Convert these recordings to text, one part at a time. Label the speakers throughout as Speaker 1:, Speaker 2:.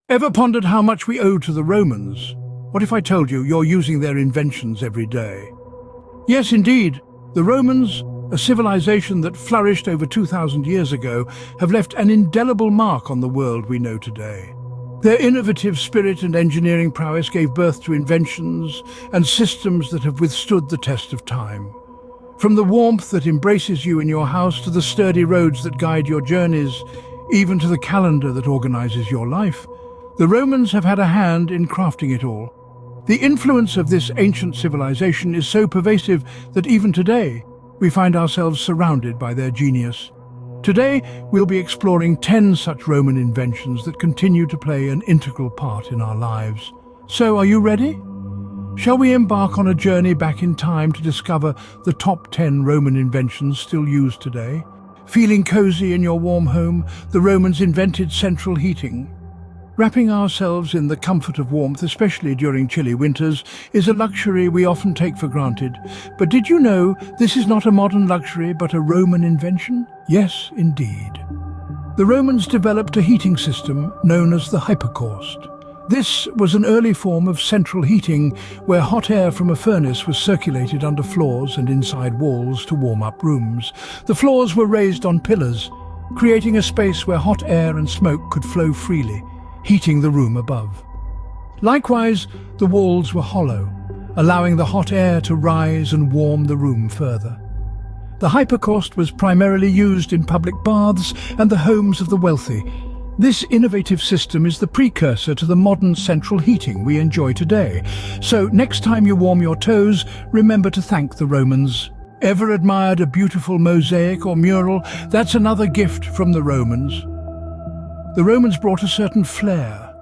Speaker 1: Ever pondered how much we owe to the Romans? What if I told you you're using their inventions every day? Yes, indeed. The Romans, a civilization that flourished over 2,000 years ago, have left an indelible mark on the world we know today. Their innovative spirit and engineering prowess gave birth to inventions and systems that have withstood the test of time. From the warmth that embraces you in your house to the sturdy roads that guide your journeys, even to the calendar that organizes your life, the Romans have had a hand in crafting it all. The influence of this ancient civilization is so pervasive that even today, we find ourselves surrounded by their genius. Today, we'll be exploring 10 such Roman inventions that continue to play an integral part in our lives. So, are you ready? Shall we embark on a journey back in time to discover the top 10 Roman inventions still used today? Feeling cozy in your warm home, the Romans invented central heating. Wrapping ourselves in the comfort of warmth, especially during chilly winters, is a luxury we often take for granted. But did you know this is not a modern luxury but a Roman invention? Yes, indeed. The Romans developed a heating system known as the hypocaust. This was an early form of central heating where hot air from a furnace was circulated under floors and inside walls to warm up rooms. The floors were raised on pillars, creating a space where hot air and smoke could flow freely, heating the room above. Likewise, the walls were hollow, allowing the hot air to rise and warm the room further. The hypocaust was primarily used in public baths and the homes of the wealthy. This innovative system is the precursor to the modern central heating we enjoy today. So next time you warm your toes, remember to thank the Romans. Ever admired a beautiful mosaic or mural? That's another gift from the Romans. The Romans brought a certain flair,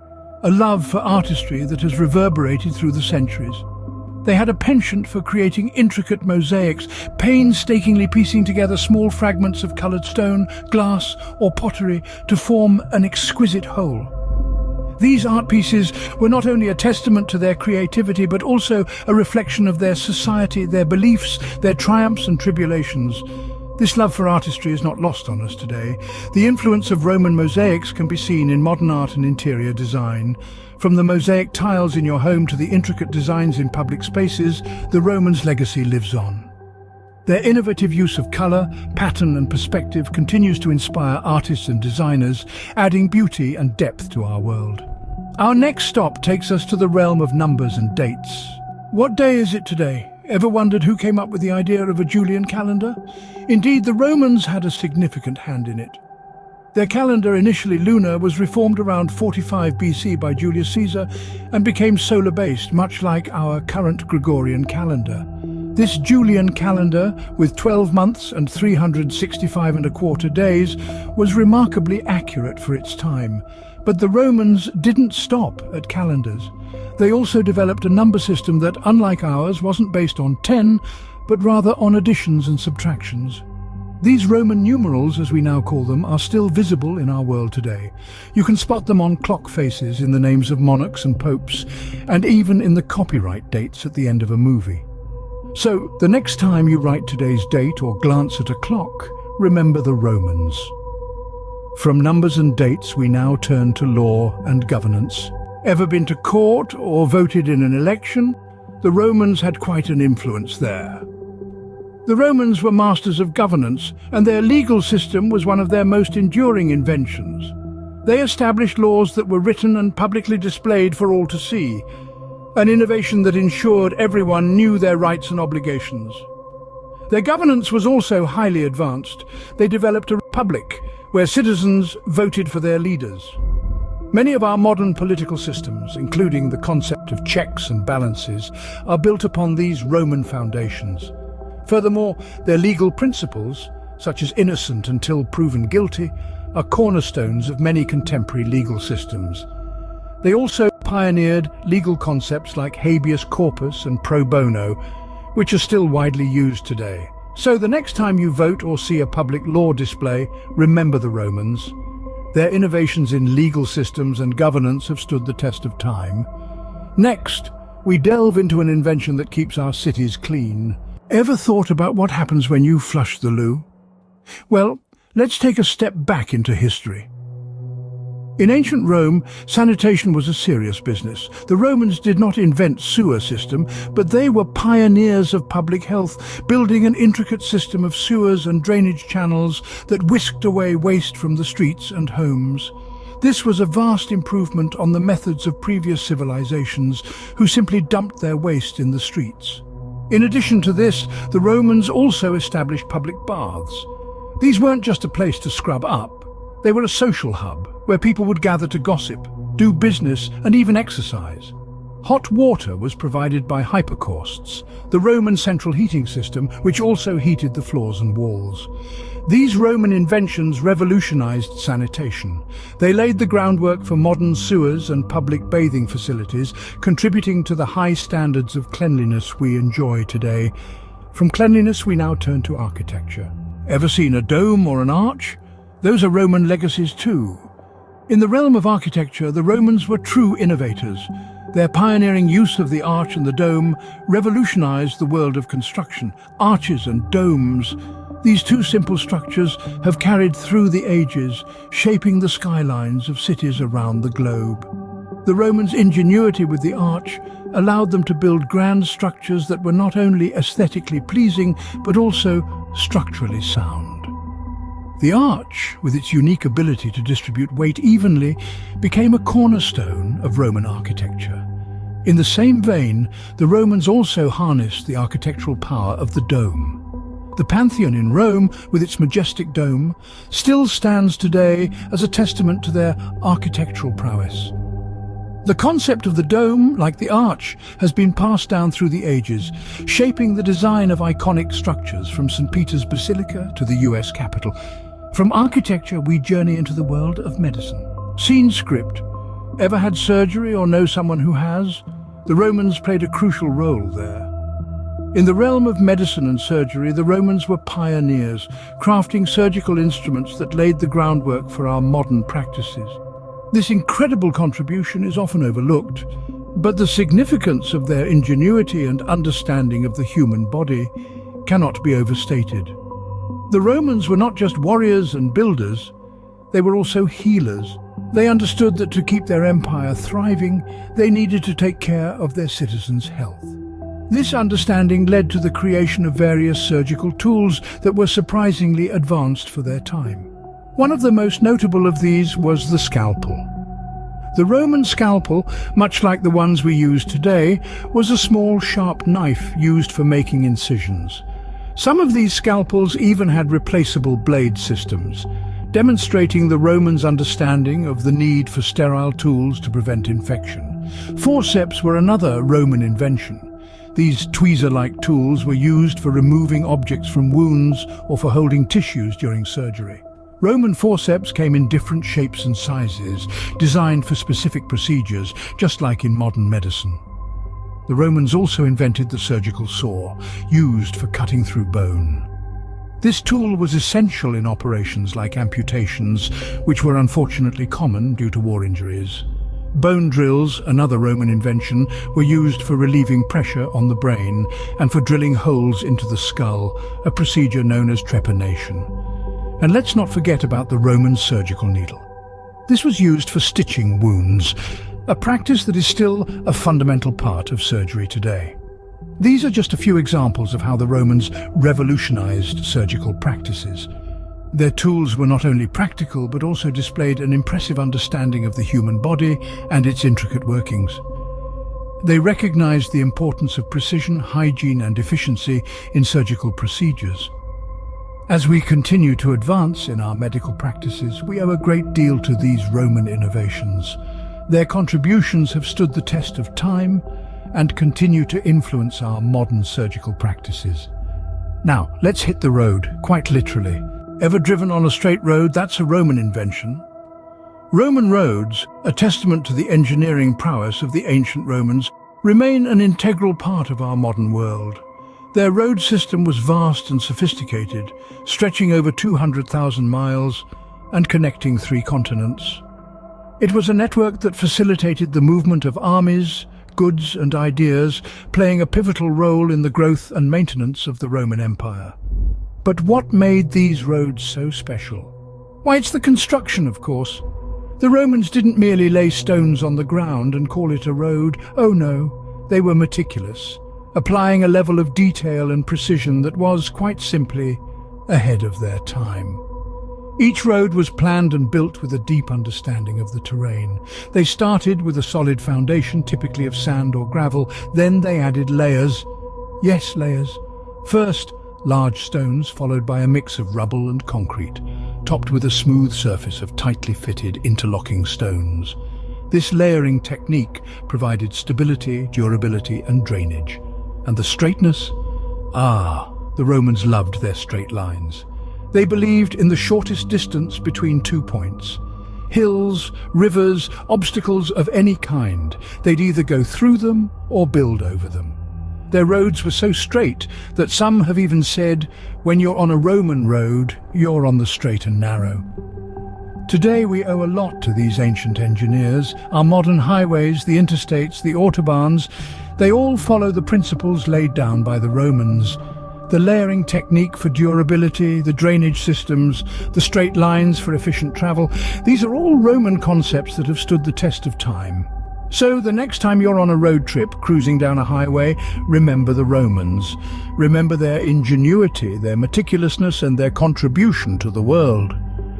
Speaker 1: a love for artistry that has reverberated through the centuries. They had a penchant for creating intricate mosaics, painstakingly piecing together small fragments of coloured stone, glass or pottery to form an exquisite whole. These art pieces were not only a testament to their creativity but also a reflection of their society, their beliefs, their triumphs and tribulations. This love for artistry is not lost on us today. The influence of Roman mosaics can be seen in modern art and interior design. From the mosaic tiles in your home to the intricate designs in public spaces, the Romans' legacy lives on. Their innovative use of colour, pattern and perspective continues to inspire artists and designers, adding beauty and depth to our world. Our next stop takes us to the realm of numbers and dates. What day is it today? Ever wondered who came up with the idea of a Julian calendar? Indeed, the Romans had a significant hand in it. Their calendar, initially lunar, was reformed around 45 BC by Julius Caesar and became solar-based, much like our current Gregorian calendar. This Julian calendar, with 12 months and 365 1/4 days, was remarkably accurate for its time. But the Romans didn't stop at calendars. They also developed a number system that, unlike ours, wasn't based on 10, but rather on additions and subtractions. These Roman numerals, as we now call them, are still visible in our world today. You can spot them on clock faces in the names of monarchs and popes, and even in the copyright dates at the end of a movie. So, the next time you write today's date or glance at a clock, remember the Romans. From numbers and dates, we now turn to law and governance. Ever been to court or voted in an election? The Romans had quite an influence there. The Romans were masters of governance, and their legal system was one of their most enduring inventions. They established laws that were written and publicly displayed for all to see, an innovation that ensured everyone knew their rights and obligations. Their governance was also highly advanced. They developed a republic where citizens voted for their leaders. Many of our modern political systems, including the concept of checks and balances, are built upon these Roman foundations. Furthermore, their legal principles, such as innocent until proven guilty, are cornerstones of many contemporary legal systems. They also pioneered legal concepts like habeas corpus and pro bono, which are still widely used today. So the next time you vote or see a public law display, remember the Romans. Their innovations in legal systems and governance have stood the test of time. Next, we delve into an invention that keeps our cities clean. Ever thought about what happens when you flush the loo? Well, let's take a step back into history. In ancient Rome, sanitation was a serious business. The Romans did not invent sewer system, but they were pioneers of public health, building an intricate system of sewers and drainage channels that whisked away waste from the streets and homes. This was a vast improvement on the methods of previous civilizations, who simply dumped their waste in the streets. In addition to this, the Romans also established public baths. These weren't just a place to scrub up. They were a social hub, where people would gather to gossip, do business, and even exercise. Hot water was provided by hypocausts, the Roman central heating system, which also heated the floors and walls. These Roman inventions revolutionized sanitation. They laid the groundwork for modern sewers and public bathing facilities, contributing to the high standards of cleanliness we enjoy today. From cleanliness, we now turn to architecture. Ever seen a dome or an arch? Those are Roman legacies too. In the realm of architecture, the Romans were true innovators. Their pioneering use of the arch and the dome revolutionized the world of construction. Arches and domes, these two simple structures have carried through the ages, shaping the skylines of cities around the globe. The Romans' ingenuity with the arch allowed them to build grand structures that were not only aesthetically pleasing, but also structurally sound. The arch, with its unique ability to distribute weight evenly, became a cornerstone of Roman architecture. In the same vein, the Romans also harnessed the architectural power of the dome. The Pantheon in Rome, with its majestic dome, still stands today as a testament to their architectural prowess. The concept of the dome, like the arch, has been passed down through the ages, shaping the design of iconic structures from St. Peter's Basilica to the US Capitol. From architecture, we journey into the world of medicine. Scene script. Ever had surgery or know someone who has? The Romans played a crucial role there. In the realm of medicine and surgery, the Romans were pioneers, crafting surgical instruments that laid the groundwork for our modern practices. This incredible contribution is often overlooked, but the significance of their ingenuity and understanding of the human body cannot be overstated. The Romans were not just warriors and builders, they were also healers. They understood that to keep their empire thriving, they needed to take care of their citizens' health. This understanding led to the creation of various surgical tools that were surprisingly advanced for their time. One of the most notable of these was the scalpel. The Roman scalpel, much like the ones we use today, was a small, sharp knife used for making incisions. Some of these scalpels even had replaceable blade systems, demonstrating the Romans' understanding of the need for sterile tools to prevent infection. Forceps were another Roman invention. These tweezer-like tools were used for removing objects from wounds or for holding tissues during surgery. Roman forceps came in different shapes and sizes, designed for specific procedures, just like in modern medicine. The Romans also invented the surgical saw, used for cutting through bone. This tool was essential in operations like amputations, which were unfortunately common due to war injuries. Bone drills, another Roman invention, were used for relieving pressure on the brain and for drilling holes into the skull, a procedure known as trepanation. And let's not forget about the Roman surgical needle. This was used for stitching wounds, a practice that is still a fundamental part of surgery today. These are just a few examples of how the Romans revolutionized surgical practices. Their tools were not only practical, but also displayed an impressive understanding of the human body and its intricate workings. They recognized the importance of precision, hygiene, and efficiency in surgical procedures. As we continue to advance in our medical practices, we owe a great deal to these Roman innovations. Their contributions have stood the test of time and continue to influence our modern surgical practices. Now, let's hit the road, quite literally. Ever driven on a straight road? That's a Roman invention. Roman roads, a testament to the engineering prowess of the ancient Romans, remain an integral part of our modern world. Their road system was vast and sophisticated, stretching over 200,000 miles and connecting 3 continents. It was a network that facilitated the movement of armies, goods and ideas, playing a pivotal role in the growth and maintenance of the Roman Empire. But what made these roads so special? Why, it's the construction, of course. The Romans didn't merely lay stones on the ground and call it a road. Oh no, they were meticulous, applying a level of detail and precision that was, quite simply, ahead of their time. Each road was planned and built with a deep understanding of the terrain. They started with a solid foundation, typically of sand or gravel. Then they added layers. Yes, layers. First, large stones, followed by a mix of rubble and concrete, topped with a smooth surface of tightly fitted, interlocking stones. This layering technique provided stability, durability, and drainage. And the straightness? The Romans loved their straight lines. They believed in the shortest distance between 2 points. Hills, rivers, obstacles of any kind. They'd either go through them or build over them. Their roads were so straight that some have even said, when you're on a Roman road, you're on the straight and narrow. Today we owe a lot to these ancient engineers. Our modern highways, the interstates, the autobahns, they all follow the principles laid down by the Romans. The layering technique for durability, the drainage systems, the straight lines for efficient travel, these are all Roman concepts that have stood the test of time. So the next time you're on a road trip, cruising down a highway, remember the Romans. Remember their ingenuity, their meticulousness, and their contribution to the world.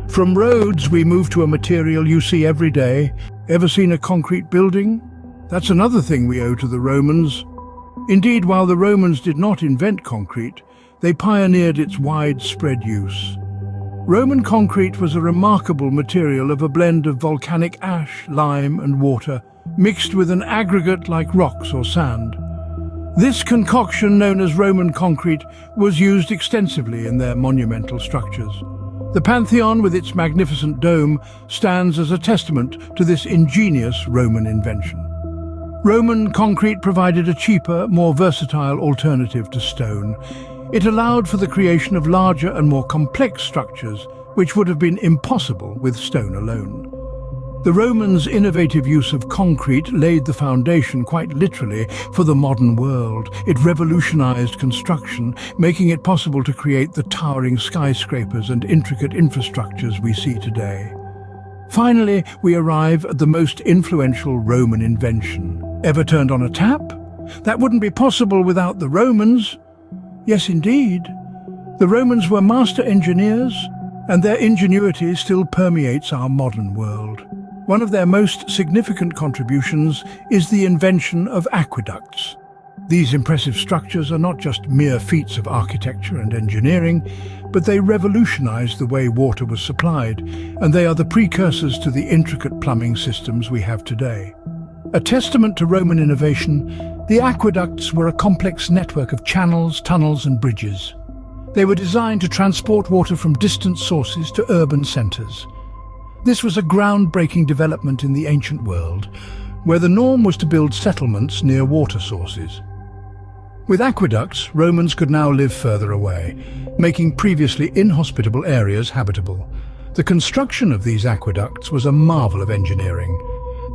Speaker 1: From roads, we move to a material you see every day. Ever seen a concrete building? That's another thing we owe to the Romans. Indeed, while the Romans did not invent concrete, they pioneered its widespread use. Roman concrete was a remarkable material of a blend of volcanic ash, lime, and water, mixed with an aggregate like rocks or sand. This concoction, known as Roman concrete, was used extensively in their monumental structures. The Pantheon, with its magnificent dome, stands as a testament to this ingenious Roman invention. Roman concrete provided a cheaper, more versatile alternative to stone. It allowed for the creation of larger and more complex structures, which would have been impossible with stone alone. The Romans' innovative use of concrete laid the foundation, quite literally, for the modern world. It revolutionized construction, making it possible to create the towering skyscrapers and intricate infrastructures we see today. Finally, we arrive at the most influential Roman invention. Ever turned on a tap? That wouldn't be possible without the Romans. Yes, indeed. The Romans were master engineers, and their ingenuity still permeates our modern world. One of their most significant contributions is the invention of aqueducts. These impressive structures are not just mere feats of architecture and engineering, but they revolutionized the way water was supplied, and they are the precursors to the intricate plumbing systems we have today. A testament to Roman innovation, the aqueducts were a complex network of channels, tunnels, and bridges. They were designed to transport water from distant sources to urban centers. This was a groundbreaking development in the ancient world, where the norm was to build settlements near water sources. With aqueducts, Romans could now live further away, making previously inhospitable areas habitable. The construction of these aqueducts was a marvel of engineering.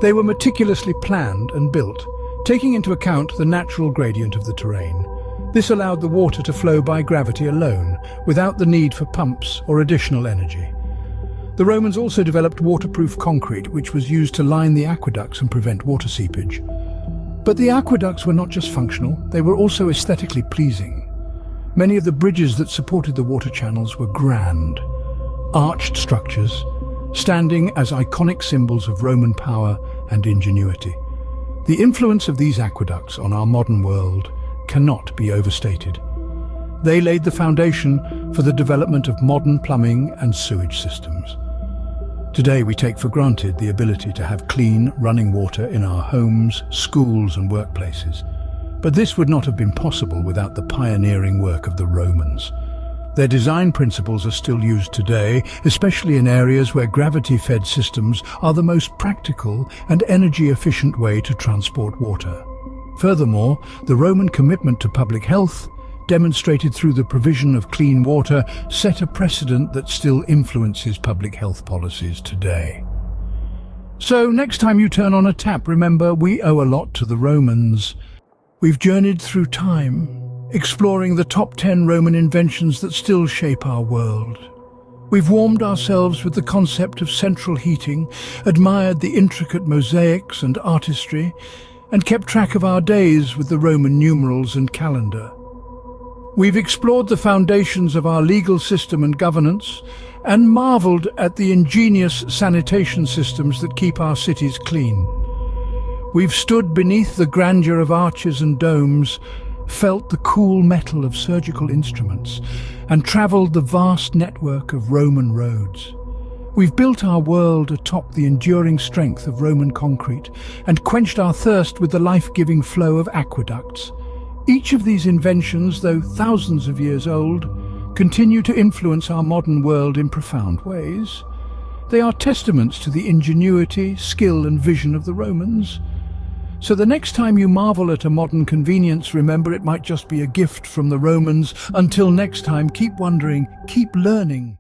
Speaker 1: They were meticulously planned and built, taking into account the natural gradient of the terrain. This allowed the water to flow by gravity alone, without the need for pumps or additional energy. The Romans also developed waterproof concrete, which was used to line the aqueducts and prevent water seepage. But the aqueducts were not just functional, they were also aesthetically pleasing. Many of the bridges that supported the water channels were grand, arched structures, standing as iconic symbols of Roman power and ingenuity. The influence of these aqueducts on our modern world cannot be overstated. They laid the foundation for the development of modern plumbing and sewage systems. Today we take for granted the ability to have clean, running water in our homes, schools and workplaces. But this would not have been possible without the pioneering work of the Romans. Their design principles are still used today, especially in areas where gravity-fed systems are the most practical and energy-efficient way to transport water. Furthermore, the Roman commitment to public health, demonstrated through the provision of clean water, set a precedent that still influences public health policies today. So next time you turn on a tap, remember we owe a lot to the Romans. We've journeyed through time, exploring the top 10 Roman inventions that still shape our world. We've warmed ourselves with the concept of central heating, admired the intricate mosaics and artistry, and kept track of our days with the Roman numerals and calendar. We've explored the foundations of our legal system and governance, and marveled at the ingenious sanitation systems that keep our cities clean. We've stood beneath the grandeur of arches and domes, felt the cool metal of surgical instruments, and travelled the vast network of Roman roads. We've built our world atop the enduring strength of Roman concrete and quenched our thirst with the life-giving flow of aqueducts. Each of these inventions, though thousands of years old, continue to influence our modern world in profound ways. They are testaments to the ingenuity, skill and vision of the Romans. So the next time you marvel at a modern convenience, remember it might just be a gift from the Romans. Until next time, keep wondering, keep learning.